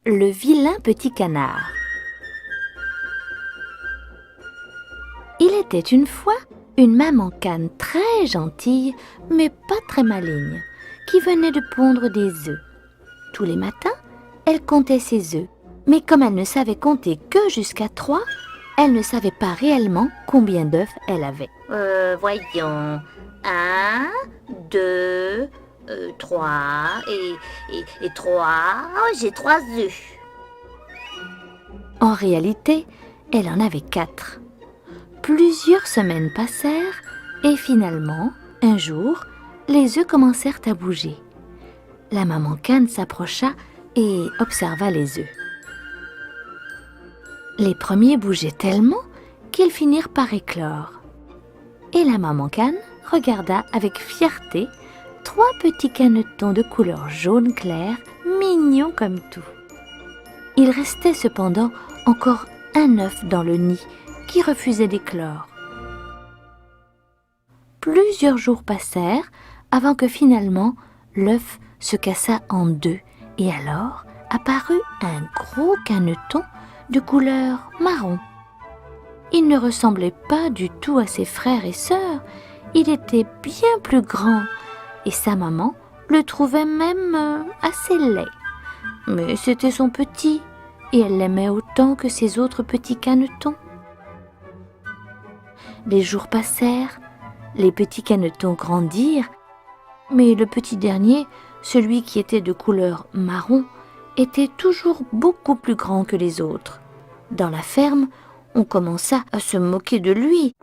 Le vilain petit canard. Il était une fois une maman cane très gentille, mais pas très maligne, qui venait de pondre des œufs. Tous les matins, elle comptait ses œufs, mais comme elle ne savait compter que jusqu'à 3, elle ne savait pas réellement combien d'œufs elle avait. Voyons. 1, 2, 3 et 3. Oh, j'ai 3 œufs. En réalité, elle en avait 4. Plusieurs semaines passèrent et finalement, un jour, les œufs commencèrent à bouger. La maman cane s'approcha et observa les œufs. Les premiers bougeaient tellement qu'ils finirent par éclore. Et la maman cane regarda avec fierté 3 petits canetons de couleur jaune clair, mignons comme tout. Il restait cependant encore un œuf dans le nid qui refusait d'éclore. Plusieurs jours passèrent avant que finalement l'œuf se cassa en 2 et alors apparut un gros caneton de couleur marron. Il ne ressemblait pas du tout à ses frères et sœurs, il était bien plus grand et sa maman le trouvait même assez laid. Mais c'était son petit et elle l'aimait autant que ses autres petits canetons. Les jours passèrent, les petits canetons grandirent, mais le petit dernier, celui qui était de couleur marron, était toujours beaucoup plus grand que les autres. Dans la ferme, on commença à se moquer de lui.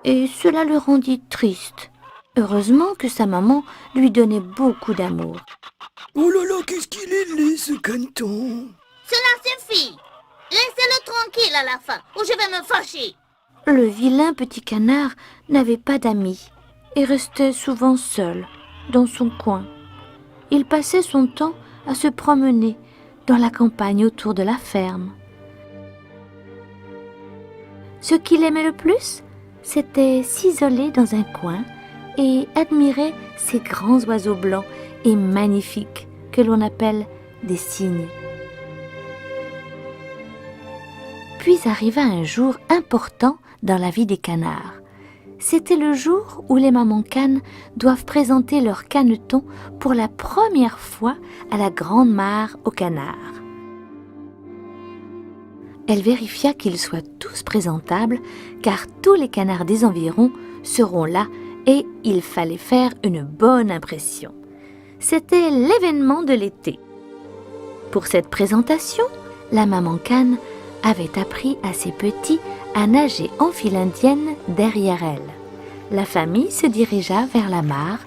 Et cela le rendit triste. Heureusement que sa maman lui donnait beaucoup d'amour. Oh là là, qu'est-ce qu'il est laid, ce caneton! Cela suffit. Laissez-le tranquille à la fin, ou je vais me fâcher. Le vilain petit canard n'avait pas d'amis et restait souvent seul, dans son coin. Il passait son temps à se promener dans la campagne autour de la ferme. Ce qu'il aimait le plus, c'était s'isoler dans un coin et admirer ces grands oiseaux blancs et magnifiques que l'on appelle des cygnes. Puis arriva un jour important dans la vie des canards. C'était le jour où les mamans canes doivent présenter leurs canetons pour la première fois à la grande mare aux canards. Elle vérifia qu'ils soient tous présentables, car tous les canards des environs seront là et il fallait faire une bonne impression. C'était l'événement de l'été. Pour cette présentation, la maman cane avait appris à ses petits à nager en file indienne derrière elle. La famille se dirigea vers la mare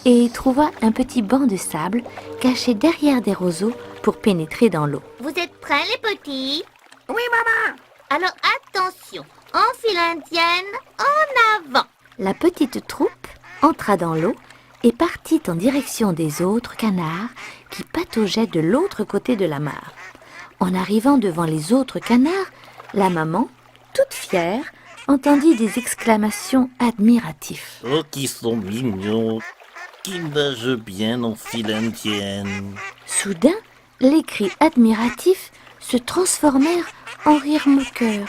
et trouva un petit banc de sable caché derrière des roseaux pour pénétrer dans l'eau. Vous êtes prêts, les petits? Oui, maman! Alors attention, en file indienne, en avant. La petite troupe entra dans l'eau et partit en direction des autres canards qui pataugeaient de l'autre côté de la mare. En arrivant devant les autres canards, la maman, toute fière, entendit des exclamations admiratives. Oh, qui sont mignons, qui nagent bien en file indienne. Soudain, les cris admiratifs se transformèrent en rires moqueurs.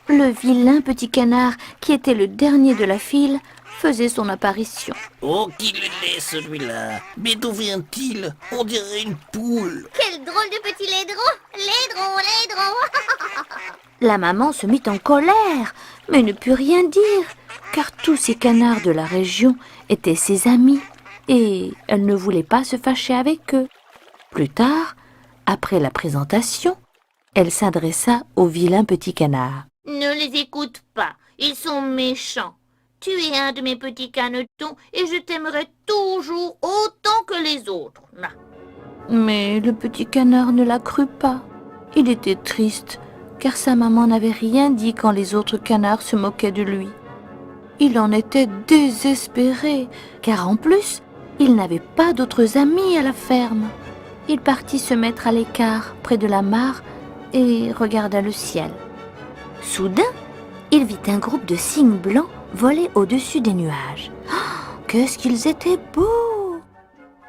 Le vilain petit canard, qui était le dernier de la file, faisait son apparition. Oh, qu'il est laid celui-là. Mais d'où vient-il? On dirait une poule. Quel drôle de petit laidron. Laidron. La maman se mit en colère, mais ne put rien dire, car tous ces canards de la région étaient ses amis, et elle ne voulait pas se fâcher avec eux. Plus tard, après la présentation, elle s'adressa au vilain petit canard. Ne les écoute pas, ils sont méchants. Tu es un de mes petits canetons et je t'aimerai toujours autant que les autres. Là. Mais le petit canard ne la crut pas. Il était triste, car sa maman n'avait rien dit quand les autres canards se moquaient de lui. Il en était désespéré, car en plus, il n'avait pas d'autres amis à la ferme. Il partit se mettre à l'écart près de la mare et regarda le ciel. Soudain, il vit un groupe de cygnes blancs voler au-dessus des nuages. Oh, qu'est-ce qu'ils étaient beaux!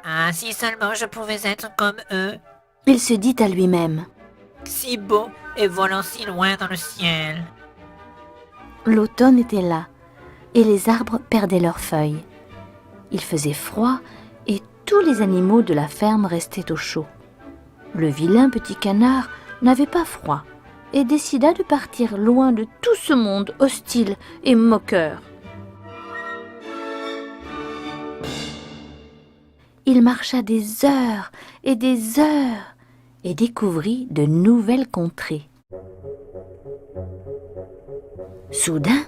Ah, si seulement je pouvais être comme eux, Il se dit à lui-même. si beau et volant si loin dans le ciel. L'automne était là, et les arbres perdaient leurs feuilles. Il faisait froid, et tous les animaux de la ferme restaient au chaud. Le vilain petit canard n'avait pas froid, et décida de partir loin de tout ce monde hostile et moqueur. Il marcha des heures et découvrit de nouvelles contrées. Soudain,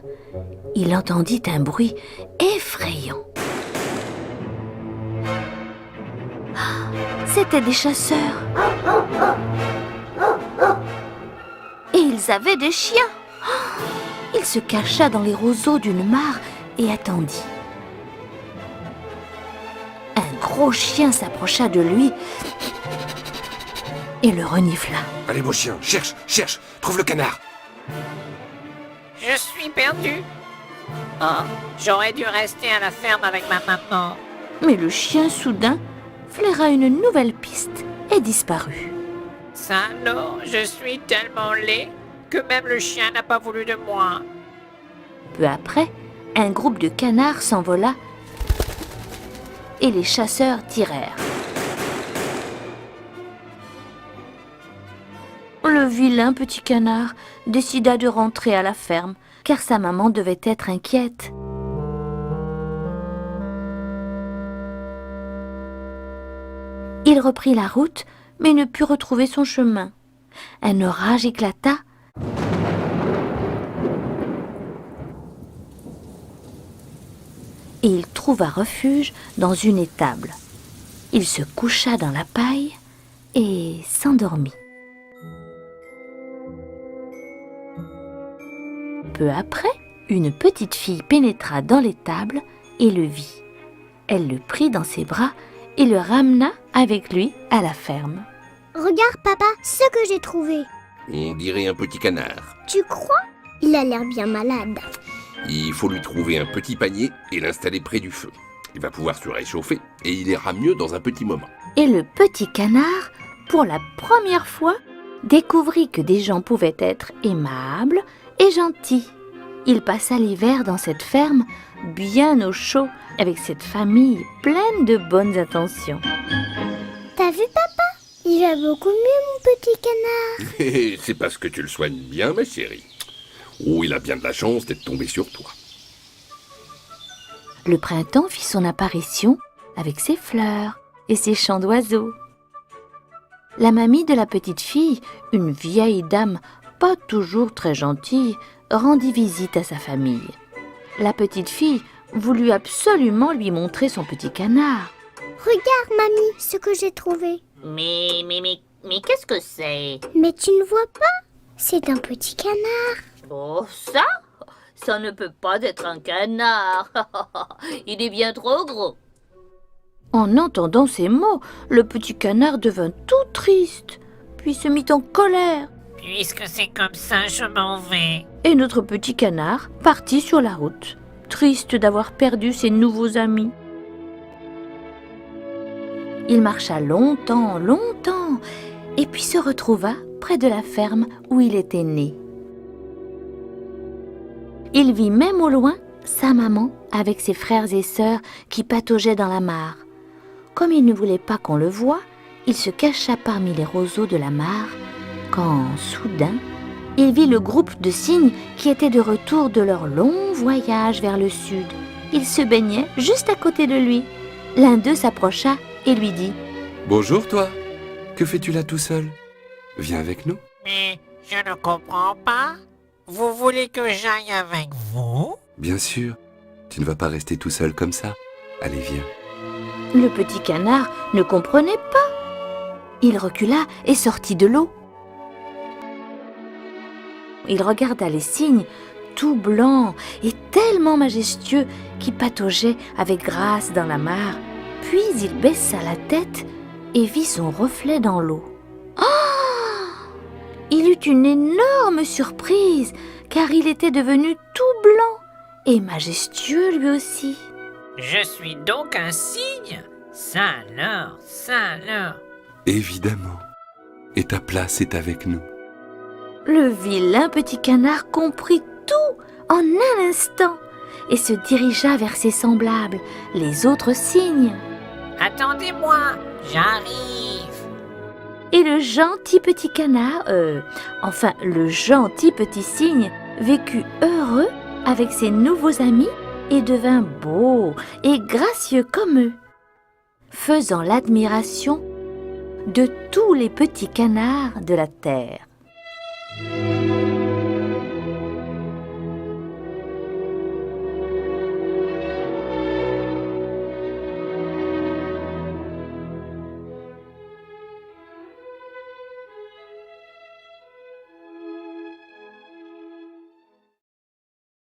il entendit un bruit effrayant. Ah, c'étaient des chasseurs. Et ils avaient des chiens. Ah, il se cacha dans les roseaux d'une mare et attendit. Un gros chien s'approcha de lui et le renifla. Allez, mon chien, cherche, trouve le canard. Je suis perdu. Oh, j'aurais dû rester à la ferme avec ma maman. Mais le chien soudain flaira une nouvelle piste et disparut. Ça alors, je suis tellement laid que même le chien n'a pas voulu de moi. Peu après, un groupe de canards s'envola et les chasseurs tirèrent. Le vilain petit canard décida de rentrer à la ferme, car sa maman devait être inquiète. Il reprit la route, mais ne put retrouver son chemin. Un orage éclata. Et il trouva refuge dans une étable. Il se coucha dans la paille et s'endormit. Peu après, une petite fille pénétra dans l'étable et le vit. Elle le prit dans ses bras et le ramena avec lui à la ferme. Regarde, papa, ce que j'ai trouvé. On dirait un petit canard. Tu crois? Il a l'air bien malade. Il faut lui trouver un petit panier et l'installer près du feu. Il va pouvoir se réchauffer et il ira mieux dans un petit moment. Et le petit canard, pour la première fois, découvrit que des gens pouvaient être aimables et gentils. Il passa l'hiver dans cette ferme, bien au chaud, avec cette famille pleine de bonnes intentions. T'as vu, papa? Il va beaucoup mieux, mon petit canard. Et c'est parce que tu le soignes bien, ma chérie. Oh, il a bien de la chance d'être tombé sur toi. Le printemps fit son apparition avec ses fleurs et ses chants d'oiseaux. La mamie de la petite fille, une vieille dame pas toujours très gentille, rendit visite à sa famille. La petite fille voulut absolument lui montrer son petit canard. Regarde, mamie, ce que j'ai trouvé. Mais qu'est-ce que c'est? Mais tu ne vois pas? C'est un petit canard. Oh, ça ne peut pas être un canard. Il est bien trop gros. En entendant ces mots, le petit canard devint tout triste, puis se mit en colère. Puisque c'est comme ça, je m'en vais. Et notre petit canard partit sur la route, triste d'avoir perdu ses nouveaux amis. Il marcha longtemps, et puis se retrouva près de la ferme où il était né. Il vit même au loin sa maman avec ses frères et sœurs qui pataugeaient dans la mare. Comme il ne voulait pas qu'on le voie, il se cacha parmi les roseaux de la mare, quand, soudain, il vit le groupe de cygnes qui étaient de retour de leur long voyage vers le sud. Ils se baignaient juste à côté de lui. L'un d'eux s'approcha et lui dit « Bonjour toi, que fais-tu là tout seul? Viens avec nous. » Mais je ne comprends pas. Vous voulez que j'aille avec vous? Bien sûr, tu ne vas pas rester tout seul comme ça. Allez, viens. Le petit canard ne comprenait pas. Il recula et sortit de l'eau. Il regarda les cygnes, tout blancs et tellement majestueux, qui pataugeaient avec grâce dans la mare. Puis il baissa la tête et vit son reflet dans l'eau. Oh! Il eut une énorme surprise, car il était devenu tout blanc et majestueux lui aussi. Je suis donc un cygne? Ça alors, ça alors. Évidemment. Et ta place est avec nous. Le vilain petit canard comprit tout en un instant et se dirigea vers ses semblables, les autres cygnes. Attendez-moi, j'arrive. Et le gentil petit canard, le gentil petit cygne, vécut heureux avec ses nouveaux amis et devint beau et gracieux comme eux, faisant l'admiration de tous les petits canards de la terre.